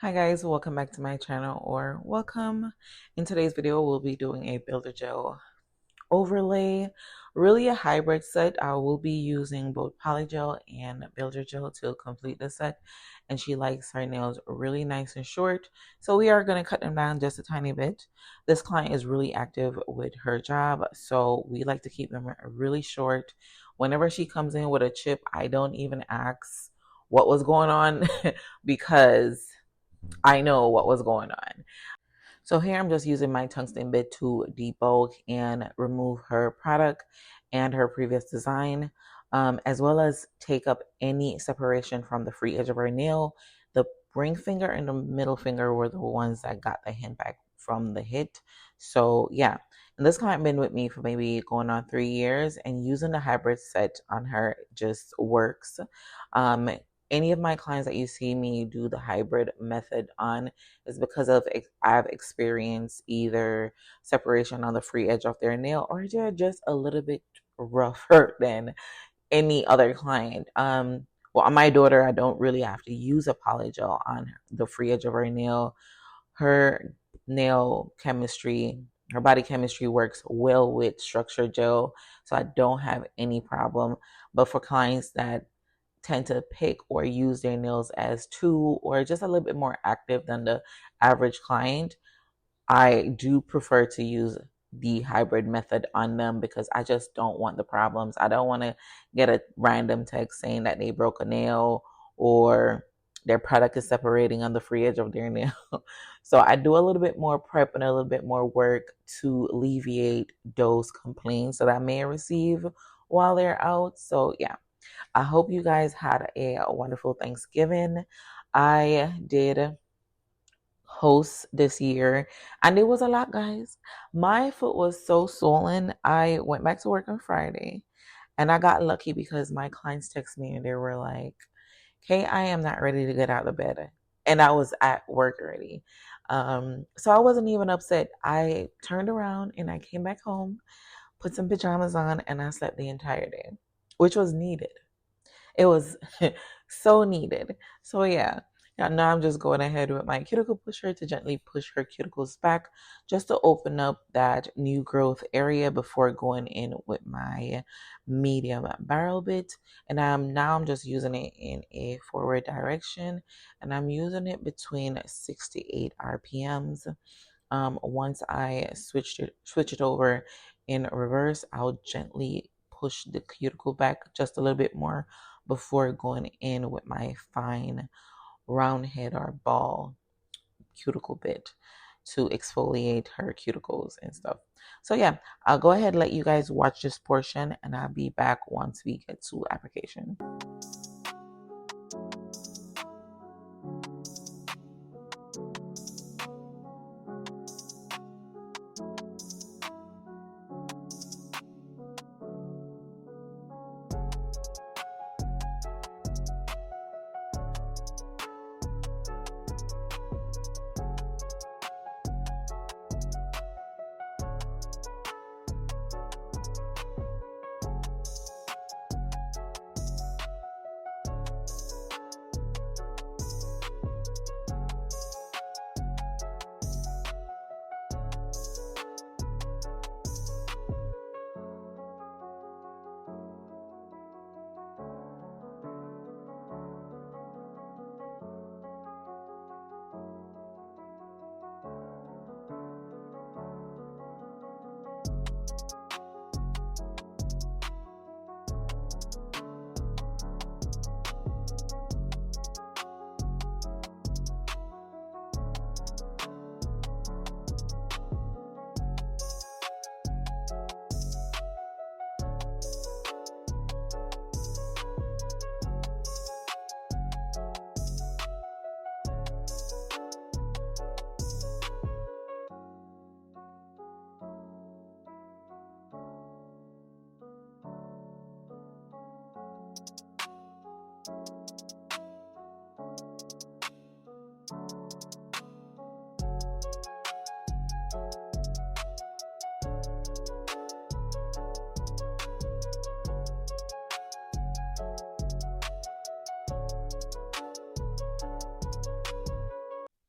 Hi guys, welcome back to my channel, or welcome. In today's video, we'll be doing a builder gel overlay, really a hybrid set. I will be using both polygel and builder gel to complete the set, and she likes her nails really nice and short, so we are going to cut them down just a tiny bit. This client is really active with her job, so we like to keep them really short. Whenever she comes in with a chip, I don't even ask what was going on because I know what was going on. So here I'm just using my tungsten bit to debulk and remove her product and her previous design, as well as take up any separation from the free edge of her nail. The ring finger and the middle finger were the ones that got the hint back from the hit. So yeah, and this client been with me for maybe going on 3 years, and using the hybrid set on her just works. Any of my clients that you see me do the hybrid method on is because of I've experienced either separation on the free edge of their nail, or they're just a little bit rougher than any other client. Well, on my daughter, I don't really have to use a polygel on the free edge of her nail. Her nail chemistry, her body chemistry works well with structured gel, so I don't have any problem. But for clients that tend to pick or use their nails as two or just a little bit more active than the average client, I do prefer to use the hybrid method on them because I just don't want the problems. I don't want to get a random text saying that they broke a nail or their product is separating on the free edge of their nail. So I do a little bit more prep and a little bit more work to alleviate those complaints that I may receive while they're out. So yeah, I hope you guys had a wonderful Thanksgiving. I did host this year, and it was a lot, guys. My foot was so swollen. I went back to work on Friday, and I got lucky because my clients texted me and they were like, "Hey, I am not ready to get out of bed." And I was at work already. So I wasn't even upset. I turned around and I came back home, put some pajamas on, and I slept the entire day, which was needed. It was so needed. So yeah. Now I'm just going ahead with my cuticle pusher to gently push her cuticles back just to open up that new growth area before going in with my medium barrel bit. And now I'm just using it in a forward direction, and I'm using it between 6 to 8 RPMs. Once I switch it over in reverse, I'll gently push the cuticle back just a little bit more before going in with my fine round head or ball cuticle bit to exfoliate her cuticles and stuff. So yeah, I'll go ahead and let you guys watch this portion, and I'll be back once we get to application.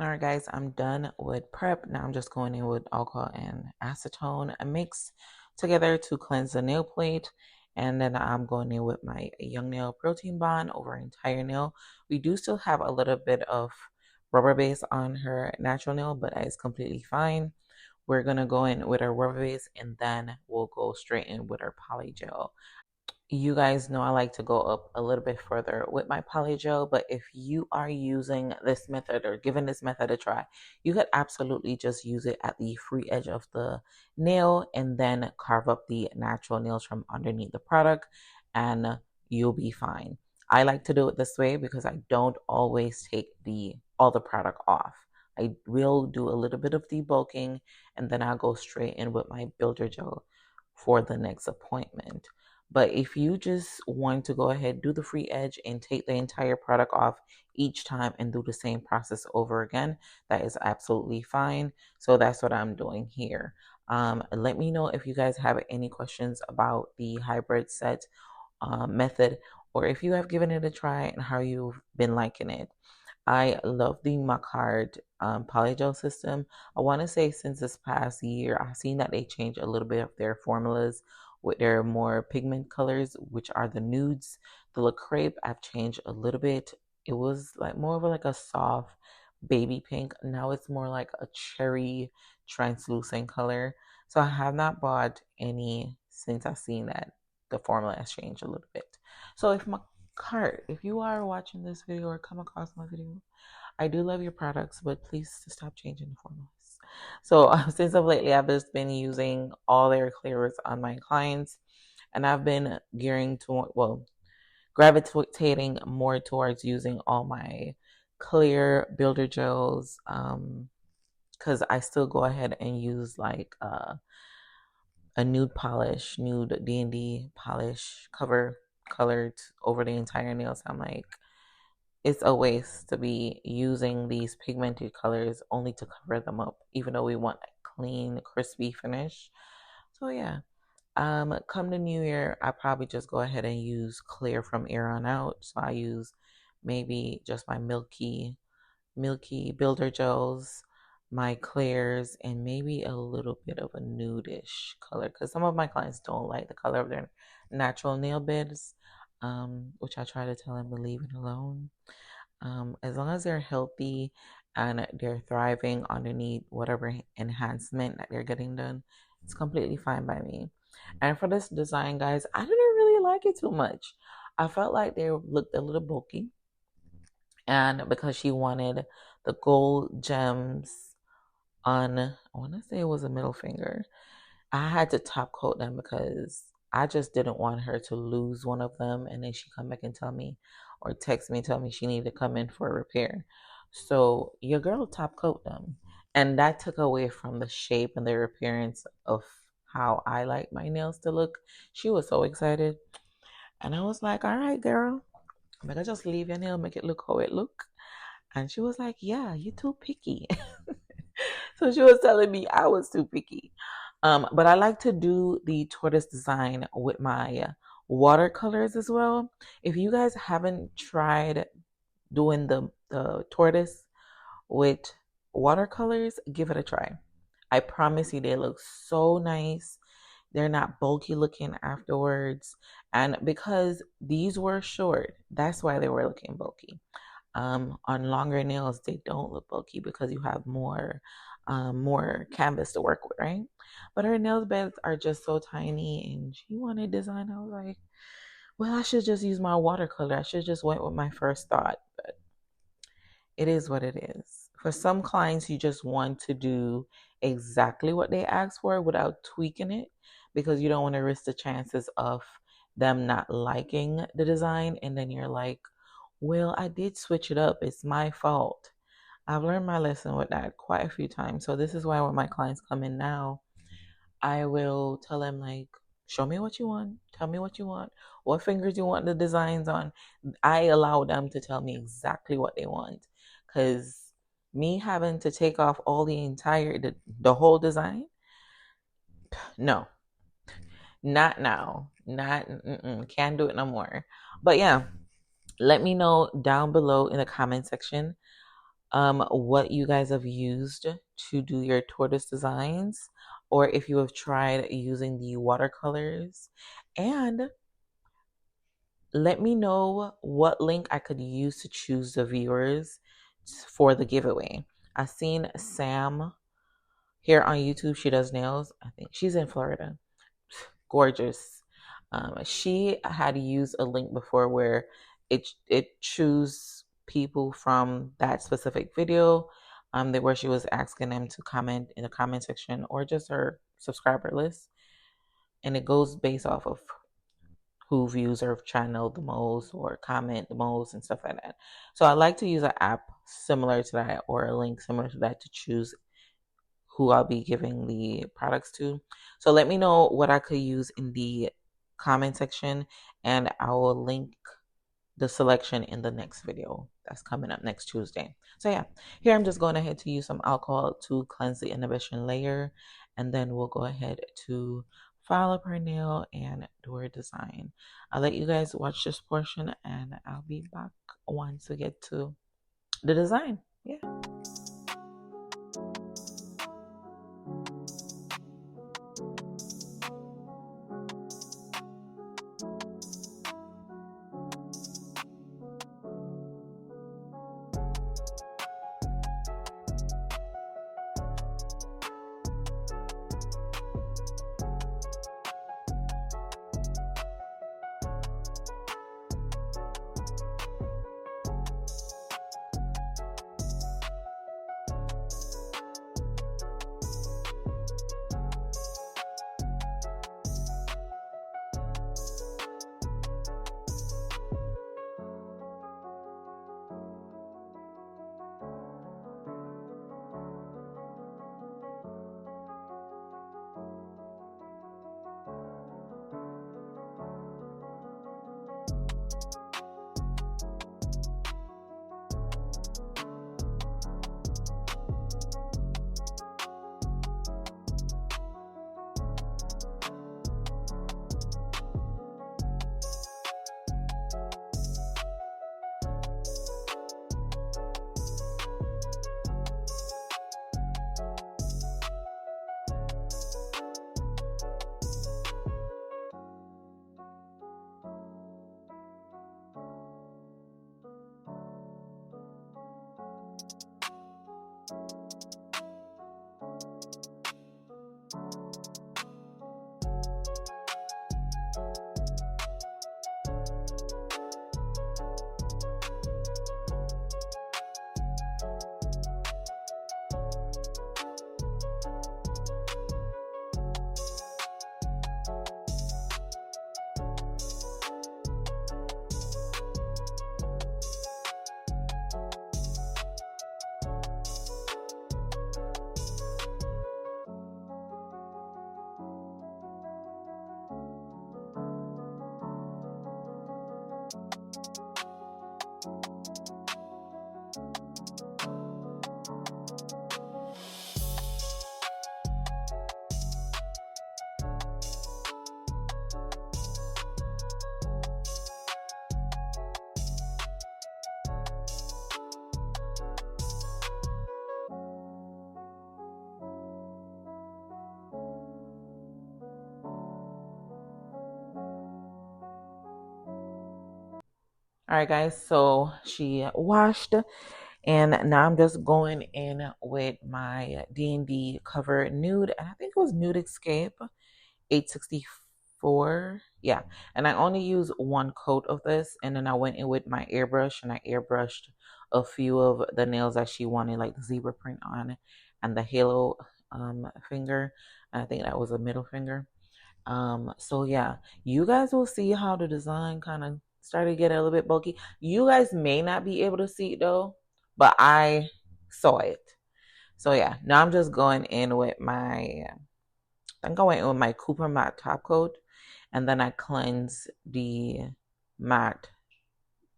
All right, guys, I'm done with prep. Now I'm just going in with alcohol and acetone. I mix together to cleanse the nail plate. And then I'm going in with my Young Nail Protein Bond over entire nail. We do still have a little bit of rubber base on her natural nail, but that is completely fine. We're going to go in with our rubber base and then we'll go straight in with our poly gel. You guys know I like to go up a little bit further with my polygel, but if you are using this method or giving this method a try, you could absolutely just use it at the free edge of the nail and then carve up the natural nails from underneath the product and you'll be fine. I like to do it this way because I don't always take all the product off. I will do a little bit of debulking and then I'll go straight in with my builder gel for the next appointment. But if you just want to go ahead, do the free edge and take the entire product off each time and do the same process over again, that is absolutely fine. So that's what I'm doing here. Let me know if you guys have any questions about the hybrid set method, or if you have given it a try and how you've been liking it. I love the Macard polygel system. I want to say since this past year, I've seen that they changed a little bit of their formulas with their more pigment colors, which are the nudes. The Le Crepe I've changed a little bit. It was like more of like a soft baby pink. Now it's more like a cherry translucent color. So I have not bought any since I've seen that the formula has changed a little bit. So if you are watching this video or come across my video, I do love your products, but please stop changing the formulas. So since of lately, I've just been using all their clears on my clients, and I've been gravitating more towards using all my clear builder gels, because I still go ahead and use like a nude polish, nude D&D polish colored over the entire nails. I'm like, it's a waste to be using these pigmented colors only to cover them up, even though we want a clean, crispy finish. So yeah, come the new year, I probably just go ahead and use clear from here on out. So I use maybe just my milky builder gels, my clears, and maybe a little bit of a nudish color because some of my clients don't like the color of their natural nail beds, which I try to tell them to leave it alone. As long as they're healthy and they're thriving underneath whatever enhancement that they're getting done, it's completely fine by me. And for this design, guys, I didn't really like it too much. I felt like they looked a little bulky. And because she wanted the gold gems on, I want to say it was a middle finger, I had to top coat them because I just didn't want her to lose one of them and then she come back and tell me or text me and tell me she needed to come in for a repair. So your girl top coat them. And that took away from the shape and their appearance of how I like my nails to look. She was so excited. And I was like, all right, girl, I'm gonna just leave your nail, make it look how it look. And she was like, yeah, you too picky. So she was telling me I was too picky. But I like to do the tortoise design with my watercolors as well. If you guys haven't tried doing the tortoise with watercolors, give it a try. I promise you, they look so nice. They're not bulky looking afterwards. And because these were short, that's why they were looking bulky. On longer nails, they don't look bulky because you have more canvas to work with, right? But her nail beds are just so tiny, and she wanted design. I was like, well, I should just use my watercolor. I should just went with my first thought, but it is what it is. For some clients, you just want to do exactly what they ask for without tweaking it because you don't want to risk the chances of them not liking the design, and then you're like, well, I did switch it up. It's my fault. I've learned my lesson with that quite a few times. So this is why when my clients come in now, I will tell them like, show me what you want. Tell me what you want. What fingers you want the designs on. I allow them to tell me exactly what they want. Cause me having to take off all the whole design, no, not now. Not can't do it no more. But yeah, let me know down below in the comment section what you guys have used to do your tortoise designs, or if you have tried using the watercolors. And let me know what link I could use to choose the viewers for the giveaway. I've seen Sam here on YouTube. She does nails. I think she's in Florida. Gorgeous. She had used a link before where it choose people from that specific video, where she was asking them to comment in the comment section or just her subscriber list, and it goes based off of who views her channel the most or comment the most and stuff like that. So I like to use an app similar to that or a link similar to that to choose who I'll be giving the products to. So let me know what I could use in the comment section, and I will link the selection in the next video that's coming up next Tuesday. So yeah, here I'm just going ahead to use some alcohol to cleanse the inhibition layer, and then we'll go ahead to file up her nail and do her design. I'll let you guys watch this portion, and I'll be back once we get to the design. Yeah. All right, guys, so she washed, and now I'm just going in with my D&D cover nude, and I think it was Nude Escape 864. Yeah, and I only use one coat of this, and then I went in with my airbrush, and I airbrushed a few of the nails that she wanted, like the zebra print on and the halo finger. I think that was a middle finger. So yeah, you guys will see how the design kind of started to get a little bit bulky. You guys may not be able to see it though, but I saw it. So yeah, now I'm just going in with my, I'm going in with my Cooper matte top coat, and then I cleanse the matte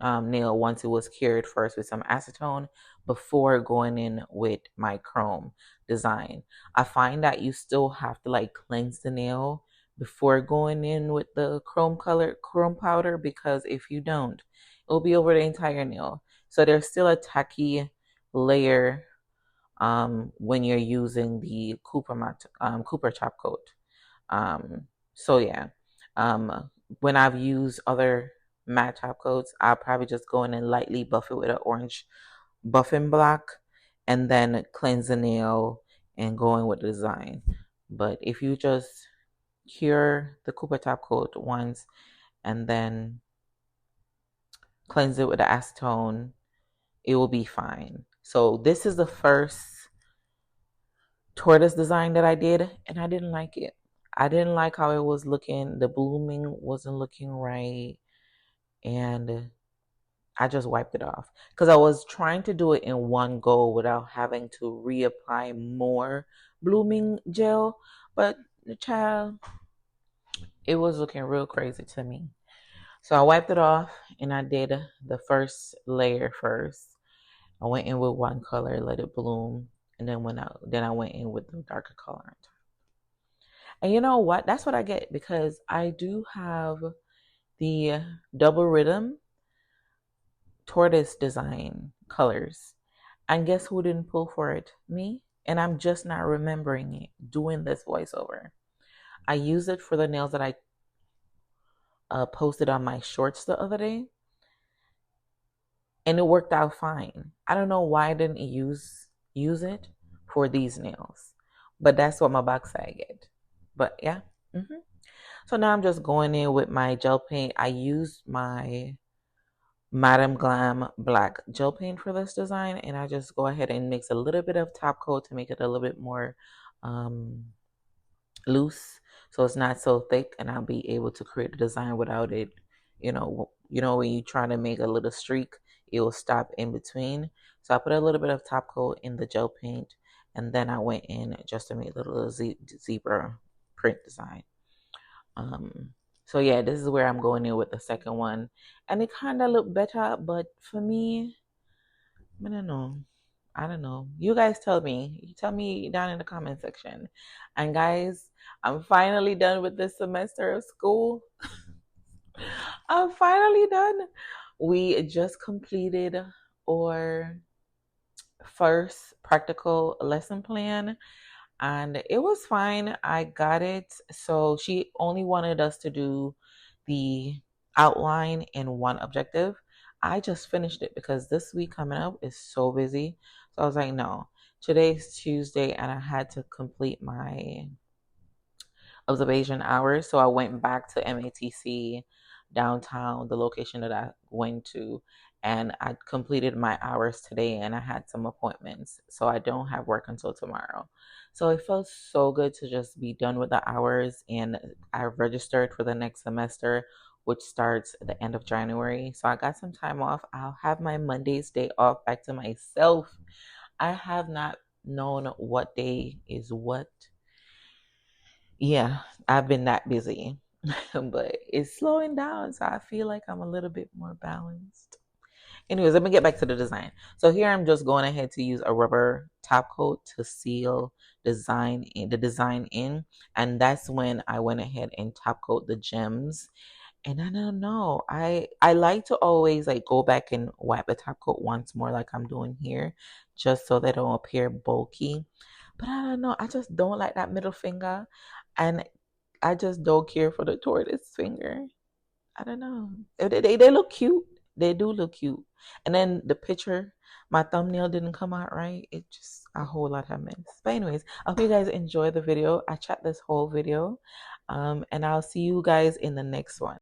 nail once it was cured first with some acetone before going in with my chrome design. I find that you still have to like cleanse the nail before going in with the chrome powder, because if you don't, it'll be over the entire nail. So there's still a tacky layer when you're using the Cooper top coat. So yeah, when I've used other matte top coats, I'll probably just go in and lightly buff it with an orange buffing block and then cleanse the nail and go in with the design. But if you just cure the Cooper top coat once and then cleanse it with the acetone, it will be fine. So this is the first tortoise design that I did, and I didn't like it. I didn't like how it was looking. The blooming wasn't looking right, and I just wiped it off because I was trying to do it in one go without having to reapply more blooming gel. But the child, it was looking real crazy to me. So I wiped it off and I did the first layer first. I went in with one color, let it bloom, and then I went in with the darker color. And you know what? That's what I get because I do have the double rhythm tortoise design colors. And guess who didn't pull for it? Me. And I'm just not remembering it doing this voiceover. I used it for the nails that I posted on my shorts the other day. And it worked out fine. I don't know why I didn't use it for these nails. But that's what my box I get. But yeah. So now I'm just going in with my gel paint. I used my Madame Glam black gel paint for this design, and I just go ahead and mix a little bit of top coat to make it a little bit more loose, so it's not so thick, and I'll be able to create a design without it. You know when you try to make a little streak, it will stop in between. So I put a little bit of top coat in the gel paint, and then I went in just to make a little zebra print design. So yeah, this is where I'm going in with the second one. And it kind of looked better, but for me, I don't know. I don't know. You guys tell me. You tell me down in the comment section. And guys, I'm finally done with this semester of school. I'm finally done. We just completed our first practical lesson plan. And it was fine. I got it. So she only wanted us to do the outline in one objective. I just finished it because this week coming up is so busy. So I was like, no, today's Tuesday and I had to complete my observation hours. So I went back to MATC downtown, the location that I went to, and I completed my hours today and I had some appointments. So I don't have work until tomorrow. So it felt so good to just be done with the hours, and I registered for the next semester, which starts at the end of January. So I got some time off. I'll have my Monday's day off back to myself. I have not known what day is what. Yeah, I've been that busy, but it's slowing down. So I feel like I'm a little bit more balanced. Anyways, let me get back to the design. So here I'm just going ahead to use a rubber top coat to seal the design in. And that's when I went ahead and top coat the gems. And I don't know. I like to always like go back and wipe the top coat once more like I'm doing here, just so they don't appear bulky. But I don't know. I just don't like that middle finger. And I just don't care for the tortoise finger. I don't know. They look cute. They do look cute. And then the picture, my thumbnail didn't come out right. It just a whole lot of mess. But anyways, I hope you guys enjoy the video. I shot this whole video. And I'll see you guys in the next one.